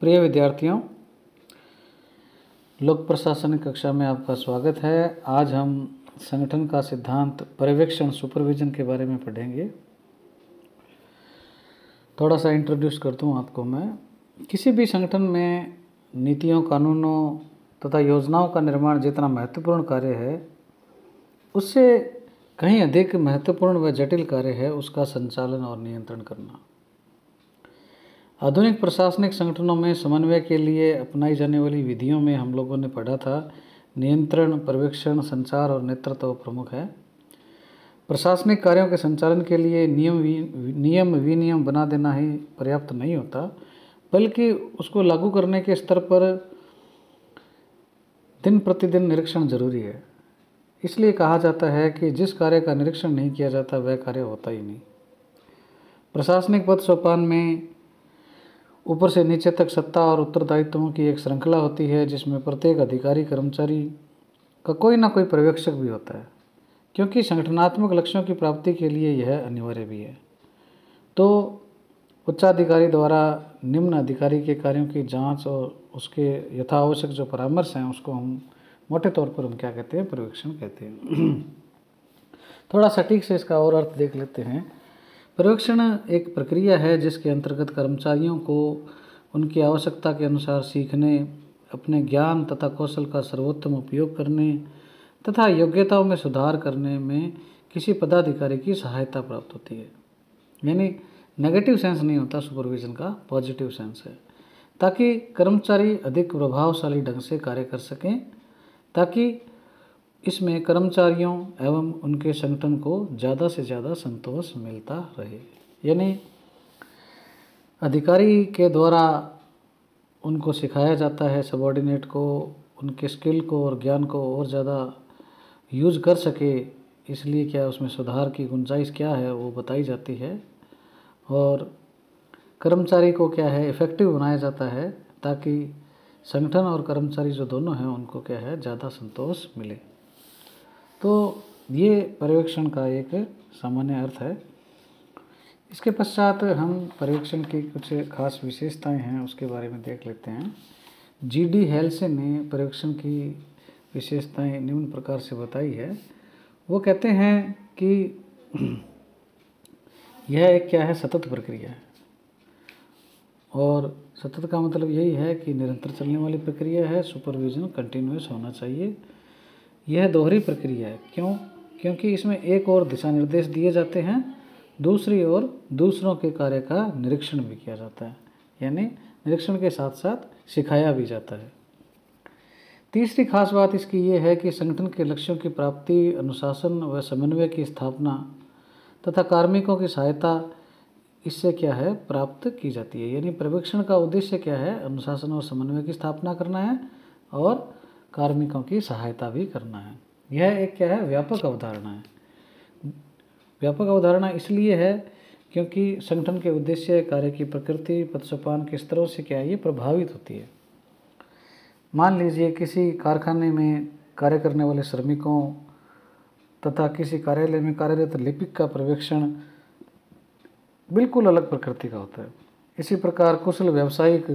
प्रिय विद्यार्थियों, लोक प्रशासन कक्षा में आपका स्वागत है। आज हम संगठन का सिद्धांत पर्यवेक्षण सुपरविजन के बारे में पढ़ेंगे। थोड़ा सा इंट्रोड्यूस करता हूँ आपको मैं। किसी भी संगठन में नीतियों, कानूनों तथा योजनाओं का निर्माण जितना महत्वपूर्ण कार्य है, उससे कहीं अधिक महत्वपूर्ण व जटिल कार्य है उसका संचालन और नियंत्रण करना। आधुनिक प्रशासनिक संगठनों में समन्वय के लिए अपनाई जाने वाली विधियों में हम लोगों ने पढ़ा था नियंत्रण, पर्यवेक्षण, संचार और नेतृत्व प्रमुख है। प्रशासनिक कार्यों के संचालन के लिए नियम विनियम बना देना ही पर्याप्त नहीं होता, बल्कि उसको लागू करने के स्तर पर दिन प्रतिदिन निरीक्षण जरूरी है। इसलिए कहा जाता है कि जिस कार्य का निरीक्षण नहीं किया जाता वह कार्य होता ही नहीं। प्रशासनिक पद सोपान में ऊपर से नीचे तक सत्ता और उत्तरदायित्वों की एक श्रृंखला होती है, जिसमें प्रत्येक अधिकारी कर्मचारी का कोई ना कोई पर्यवेक्षक भी होता है, क्योंकि संगठनात्मक लक्ष्यों की प्राप्ति के लिए यह अनिवार्य भी है। तो उच्चाधिकारी द्वारा निम्न अधिकारी के कार्यों की जांच और उसके यथावश्यक जो परामर्श हैं उसको हम मोटे तौर पर हम क्या कहते हैं, पर्यवेक्षण कहते हैं। थोड़ा सटीक से इसका और अर्थ देख लेते हैं। पर्यवेक्षण एक प्रक्रिया है जिसके अंतर्गत कर्मचारियों को उनकी आवश्यकता के अनुसार सीखने, अपने ज्ञान तथा कौशल का सर्वोत्तम उपयोग करने तथा योग्यताओं में सुधार करने में किसी पदाधिकारी की सहायता प्राप्त होती है। यानी नेगेटिव सेंस नहीं होता सुपरविजन का, पॉजिटिव सेंस है, ताकि कर्मचारी अधिक प्रभावशाली ढंग से कार्य कर सकें, ताकि इसमें कर्मचारियों एवं उनके संगठन को ज़्यादा से ज़्यादा संतोष मिलता रहे। यानी अधिकारी के द्वारा उनको सिखाया जाता है, सबॉर्डिनेट को उनके स्किल को और ज्ञान को और ज़्यादा यूज कर सके, इसलिए क्या उसमें सुधार की गुंजाइश क्या है वो बताई जाती है, और कर्मचारी को क्या है इफ़ेक्टिव बनाया जाता है, ताकि संगठन और कर्मचारी जो दोनों हैं उनको क्या है ज़्यादा संतोष मिले। तो ये पर्यवेक्षण का एक सामान्य अर्थ है। इसके पश्चात हम पर्यवेक्षण की कुछ खास विशेषताएं हैं उसके बारे में देख लेते हैं। जी.डी. हेल्से ने पर्यवेक्षण की विशेषताएं निम्न प्रकार से बताई है। वो कहते हैं कि यह एक क्या है, सतत प्रक्रिया है, और सतत का मतलब यही है कि निरंतर चलने वाली प्रक्रिया है। सुपरविजन कंटिन्यूअस होना चाहिए। यह दोहरी प्रक्रिया है। क्यों? क्योंकि इसमें एक और दिशा निर्देश दिए जाते हैं, दूसरी ओर दूसरों के कार्य का निरीक्षण भी किया जाता है, यानी निरीक्षण के साथ साथ सिखाया भी जाता है। तीसरी खास बात इसकी ये है कि संगठन के लक्ष्यों की प्राप्ति, अनुशासन व समन्वय की स्थापना तथा कार्मिकों की सहायता इससे क्या है प्राप्त की जाती है। यानी पर्यवेक्षण का उद्देश्य क्या है, अनुशासन और समन्वय की स्थापना करना है और कार्मिकों की सहायता भी करना है। यह एक क्या है, व्यापक अवधारणा है। व्यापक अवधारणा इसलिए है क्योंकि संगठन के उद्देश्य, कार्य की प्रकृति, पदसोपान के स्तरों से क्या है ये प्रभावित होती है। मान लीजिए किसी कारखाने में कार्य करने वाले श्रमिकों तथा किसी कार्यालय में कार्यरत लिपिक का पर्यवेक्षण बिल्कुल अलग प्रकृति का होता है। इसी प्रकार कुशल व्यावसायिक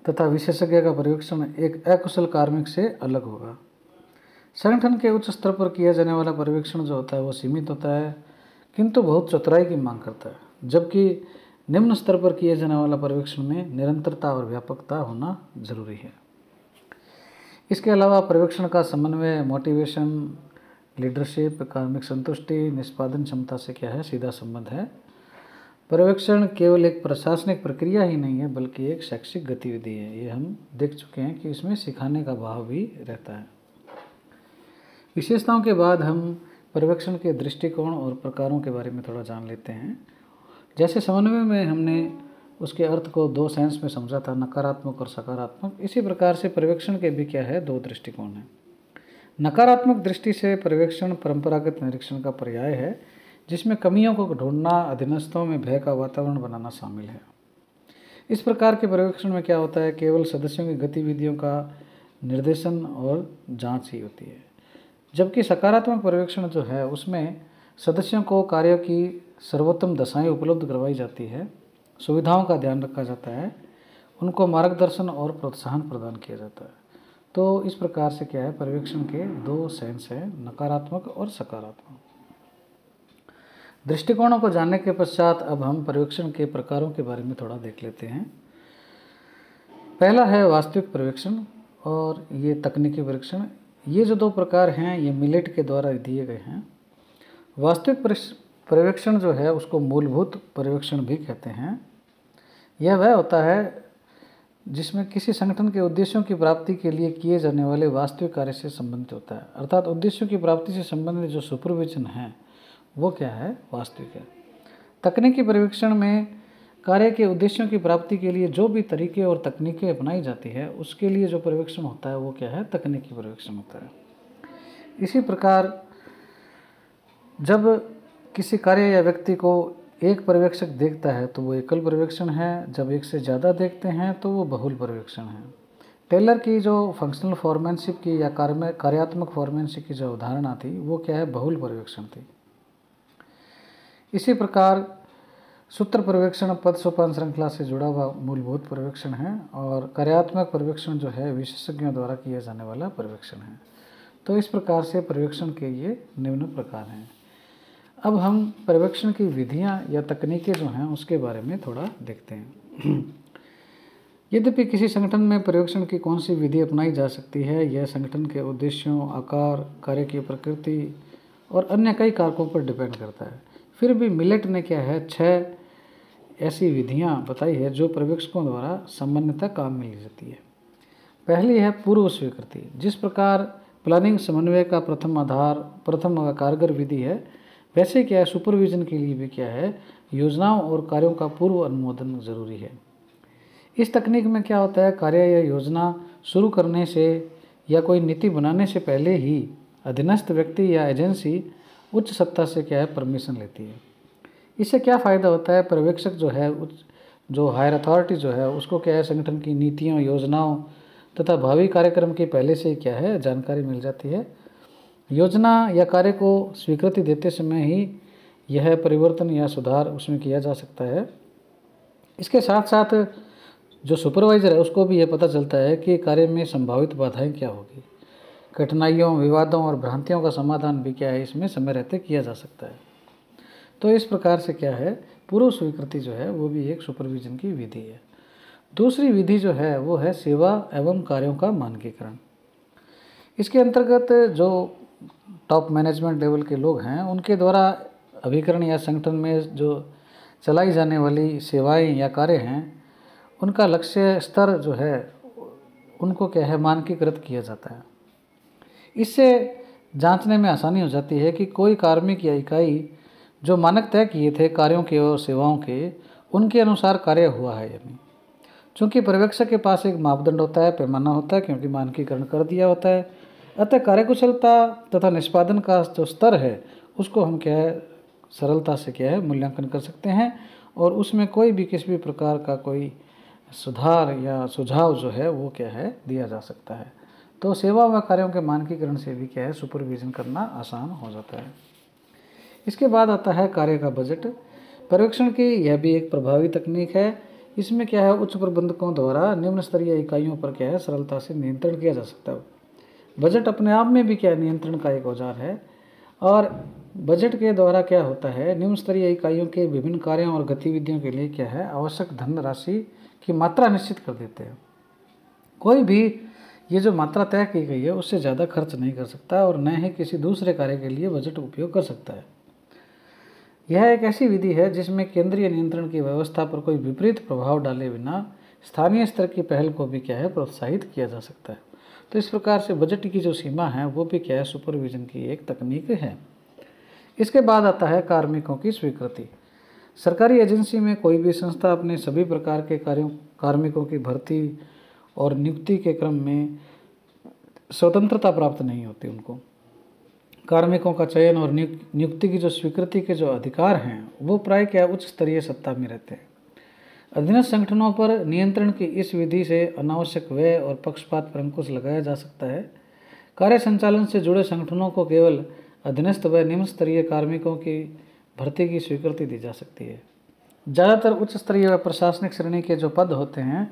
तथा विशेषज्ञ का पर्यवेक्षण एक अकुशल कार्मिक से अलग होगा। संगठन के उच्च स्तर पर किया जाने वाला पर्यवेक्षण जो होता है वो सीमित होता है, किंतु बहुत चतुराई की मांग करता है, जबकि निम्न स्तर पर किए जाने वाला पर्यवेक्षण में निरंतरता और व्यापकता होना जरूरी है। इसके अलावा पर्यवेक्षण का समन्वय, मोटिवेशन, लीडरशिप, कार्मिक संतुष्टि, निष्पादन क्षमता से क्या है सीधा संबंध है। पर्यवेक्षण केवल एक प्रशासनिक प्रक्रिया ही नहीं है, बल्कि एक शैक्षिक गतिविधि है। ये हम देख चुके हैं कि इसमें सिखाने का भाव भी रहता है। विशेषताओं के बाद हम पर्यवेक्षण के दृष्टिकोण और प्रकारों के बारे में थोड़ा जान लेते हैं। जैसे समन्वय में हमने उसके अर्थ को दो सेंस में समझा था, नकारात्मक और सकारात्मक। इसी प्रकार से पर्यवेक्षण के भी क्या है, दो दृष्टिकोण हैं। नकारात्मक दृष्टि से पर्यवेक्षण परंपरागत निरीक्षण का पर्याय है, जिसमें कमियों को ढूंढना, अधीनस्थों में भय का वातावरण बनाना शामिल है। इस प्रकार के पर्यवेक्षण में क्या होता है, केवल सदस्यों की गतिविधियों का निर्देशन और जांच ही होती है, जबकि सकारात्मक पर्यवेक्षण जो है उसमें सदस्यों को कार्यों की सर्वोत्तम दशाएं उपलब्ध करवाई जाती है। सुविधाओं का ध्यान रखा जाता है, उनको मार्गदर्शन और प्रोत्साहन प्रदान किया जाता है। तो इस प्रकार से क्या है, पर्यवेक्षण के दो सेंस हैं, नकारात्मक और सकारात्मक। दृष्टिकोणों को जानने के पश्चात अब हम पर्यवेक्षण के प्रकारों के बारे में थोड़ा देख लेते हैं। पहला है वास्तविक पर्यवेक्षण और ये तकनीकी परीक्षण। ये जो दो प्रकार हैं ये मिलेट के द्वारा दिए गए हैं। वास्तविक पर्यवेक्षण जो है उसको मूलभूत पर्यवेक्षण भी कहते हैं। यह वह होता है जिसमें किसी संगठन के उद्देश्यों की प्राप्ति के लिए किए जाने वाले वास्तविक कार्य से संबंधित होता है। अर्थात उद्देश्यों की प्राप्ति से संबंधित जो सुपरविजन है वो क्या है, वास्तविक है। तकनीकी पर्यवेक्षण में कार्य के उद्देश्यों की प्राप्ति के लिए जो भी तरीके और तकनीकें अपनाई जाती है उसके लिए जो पर्यवेक्षण होता है वो क्या है, तकनीकी पर्यवेक्षण होता है। इसी प्रकार जब किसी कार्य या व्यक्ति को एक पर्यवेक्षक देखता है तो वो एकल पर्यवेक्षण है, जब एक से ज़्यादा देखते हैं तो वो बहुल पर्यवेक्षण है। टेलर की जो फंक्शनल फॉर्मेनशिप की या कार्यात्मक फॉर्मेनशिप की जो अवधारणा थी वो क्या है, बहुल पर्यवेक्षण थी। इसी प्रकार सूत्र पर्यवेक्षण पद सोपान श्रृंखला से जुड़ा हुआ मूलभूत पर्यवेक्षण है और कार्यात्मक पर्यवेक्षण जो है विशेषज्ञों द्वारा किया जाने वाला पर्यवेक्षण है। तो इस प्रकार से पर्यवेक्षण के ये निम्न प्रकार हैं। अब हम पर्यवेक्षण की विधियां या तकनीकें जो हैं उसके बारे में थोड़ा देखते हैं। यद्यपि किसी संगठन में पर्यवेक्षण की कौन सी विधि अपनाई जा सकती है यह संगठन के उद्देश्यों, आकार, कार्य की प्रकृति और अन्य कई कारकों पर डिपेंड करता है। फिर भी मिलेट ने क्या है 6 ऐसी विधियां बताई है जो पर्यवेक्षकों द्वारा सामान्यतः काम में ली जाती है। पहली है पूर्व स्वीकृति। जिस प्रकार प्लानिंग समन्वय का प्रथम कारगर विधि है, वैसे क्या है सुपरविजन के लिए भी क्या है, योजनाओं और कार्यों का पूर्व अनुमोदन जरूरी है। इस तकनीक में क्या होता है, कार्य या योजना शुरू करने से या कोई नीति बनाने से पहले ही अधीनस्थ व्यक्ति या एजेंसी उच्च सत्ता से क्या है परमिशन लेती है। इससे क्या फ़ायदा होता है, पर्यवेक्षक जो है जो हायर अथॉरिटी जो है उसको क्या है संगठन की नीतियों, योजनाओं तथा भावी कार्यक्रम की पहले से क्या है जानकारी मिल जाती है। योजना या कार्य को स्वीकृति देते समय ही यह परिवर्तन या सुधार उसमें किया जा सकता है। इसके साथ साथ जो सुपरवाइज़र है उसको भी यह पता चलता है कि कार्य में संभावित बाधाएं क्या होगी। कठिनाइयों, विवादों और भ्रांतियों का समाधान भी क्या है इसमें समय रहते किया जा सकता है। तो इस प्रकार से क्या है पूर्व स्वीकृति जो है वो भी एक सुपरविजन की विधि है। दूसरी विधि जो है वो है सेवा एवं कार्यों का मानकीकरण। इसके अंतर्गत जो टॉप मैनेजमेंट लेवल के लोग हैं उनके द्वारा अभिकरण या संगठन में जो चलाई जाने वाली सेवाएं या कार्य हैं उनका लक्ष्य स्तर जो है उनको क्या है मानकीकृत किया जाता है। इससे जांचने में आसानी हो जाती है कि कोई कार्मिक या इकाई जो मानक तय किए थे कार्यों के और सेवाओं के, उनके अनुसार कार्य हुआ है या नहीं। चूँकि पर्यवेक्षक के पास एक मापदंड होता है, पैमाना होता है, क्योंकि मानकीकरण कर दिया होता है, अतः कार्यकुशलता तथा निष्पादन का जो स्तर है उसको हम क्या है सरलता से क्या है मूल्यांकन कर सकते हैं और उसमें कोई भी किसी भी प्रकार का कोई सुधार या सुझाव जो है वो क्या है दिया जा सकता है। तो सेवा व कार्यों के मानकीकरण से भी क्या है सुपरविजन करना आसान हो जाता है। इसके बाद आता है कार्य का बजट। पर्यवेक्षण की यह भी एक प्रभावी तकनीक है। इसमें क्या है उच्च प्रबंधकों द्वारा निम्न स्तरीय इकाइयों पर क्या है सरलता से नियंत्रण किया जा सकता है। बजट अपने आप में भी क्या नियंत्रण का एक औजार है और बजट के द्वारा क्या होता है निम्न स्तरीय इकाइयों के विभिन्न कार्यों और गतिविधियों के लिए क्या है आवश्यक धन राशि की मात्रा निश्चित कर देते हैं। कोई भी ये जो मात्रा तय की गई है उससे ज़्यादा खर्च नहीं कर सकता और न ही किसी दूसरे कार्य के लिए बजट उपयोग कर सकता है। यह एक ऐसी विधि है जिसमें केंद्रीय नियंत्रण की व्यवस्था पर कोई विपरीत प्रभाव डाले बिना स्थानीय स्तर की पहल को भी क्या है प्रोत्साहित किया जा सकता है। तो इस प्रकार से बजट की जो सीमा है वो भी क्या है सुपरविजन की एक तकनीक है। इसके बाद आता है कार्मिकों की स्वीकृति। सरकारी एजेंसी में कोई भी संस्था अपने सभी प्रकार के कार्मिकों की भर्ती और नियुक्ति के क्रम में स्वतंत्रता प्राप्त नहीं होती। उनको कार्मिकों का चयन और नियुक्ति की जो स्वीकृति के जो अधिकार हैं वो प्राय क्या उच्च स्तरीय सत्ता में रहते हैं। अधीनस्थ संगठनों पर नियंत्रण की इस विधि से अनावश्यक व्यय और पक्षपात पर अंकुश लगाया जा सकता है। कार्य संचालन से जुड़े संगठनों को केवल अधीनस्थ व निम्न स्तरीय कार्मिकों की भर्ती की स्वीकृति दी जा सकती है। ज़्यादातर उच्च स्तरीय व प्रशासनिक श्रेणी के जो पद होते हैं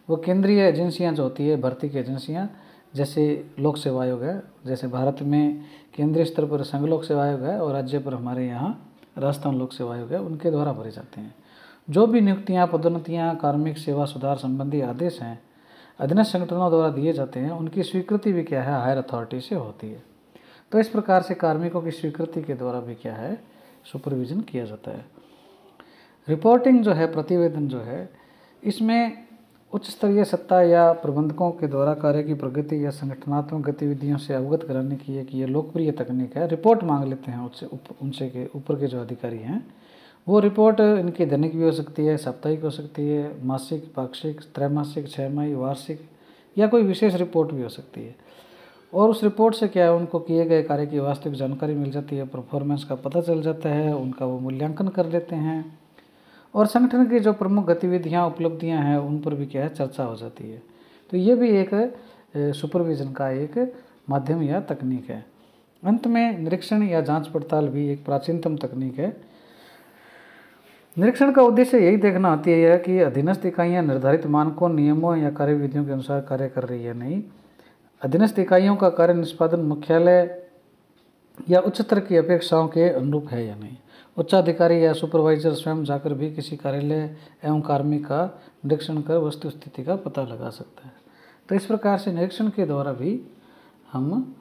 वो केंद्रीय एजेंसियां जो होती है, भर्ती की एजेंसियां, जैसे लोक सेवा आयोग है, जैसे भारत में केंद्रीय स्तर पर संघ लोक सेवा आयोग है और राज्य पर हमारे यहाँ राजस्थान लोक सेवा आयोग है, उनके द्वारा भरे जाते हैं। जो भी नियुक्तियाँ, पदोन्नतियाँ, कार्मिक सेवा सुधार संबंधी आदेश हैं अधीनस्थ संगठनों द्वारा दिए जाते हैं, उनकी स्वीकृति भी क्या है, हायर अथॉरिटी से होती है। तो इस प्रकार से कार्मिकों की स्वीकृति के द्वारा भी क्या है, सुपरविजन किया जाता है। रिपोर्टिंग जो है, प्रतिवेदन जो है, इसमें उच्च स्तरीय सत्ता या प्रबंधकों के द्वारा कार्य की प्रगति या संगठनात्मक गतिविधियों से अवगत कराने की एक ये लोकप्रिय तकनीक है। रिपोर्ट मांग लेते हैं उनसे के ऊपर के जो अधिकारी हैं, वो रिपोर्ट इनकी दैनिक भी हो सकती है, साप्ताहिक हो सकती है, मासिक, पाक्षिक, त्रैमासिक, छमाही, वार्षिक या कोई विशेष रिपोर्ट भी हो सकती है। और उस रिपोर्ट से क्या है, उनको किए गए कार्य की वास्तविक जानकारी मिल जाती है, परफॉर्मेंस का पता चल जाता है, उनका वो मूल्यांकन कर लेते हैं और संगठन की जो प्रमुख गतिविधियाँ, उपलब्धियाँ हैं, उन पर भी क्या है, चर्चा हो जाती है। तो ये भी एक सुपरविजन का एक माध्यम या तकनीक है। अंत में निरीक्षण या जांच पड़ताल भी एक प्राचीनतम तकनीक है। निरीक्षण का उद्देश्य यही देखना होती है कि अधीनस्थ इकाइयाँ निर्धारित मानकों, नियमों या कार्यविधियों के अनुसार कार्य कर रही है नहीं, अधीनस्थ इकाइयों का कार्य निष्पादन मुख्यालय या उच्चतर की अपेक्षाओं के अनुरूप है या नहीं। उच्चाधिकारी या सुपरवाइजर स्वयं जाकर भी किसी कार्यालय एवं कार्मिक का निरीक्षण कर वस्तु स्थिति का पता लगा सकता है। तो इस प्रकार से निरीक्षण के द्वारा भी हम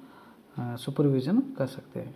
सुपरविजन कर सकते हैं।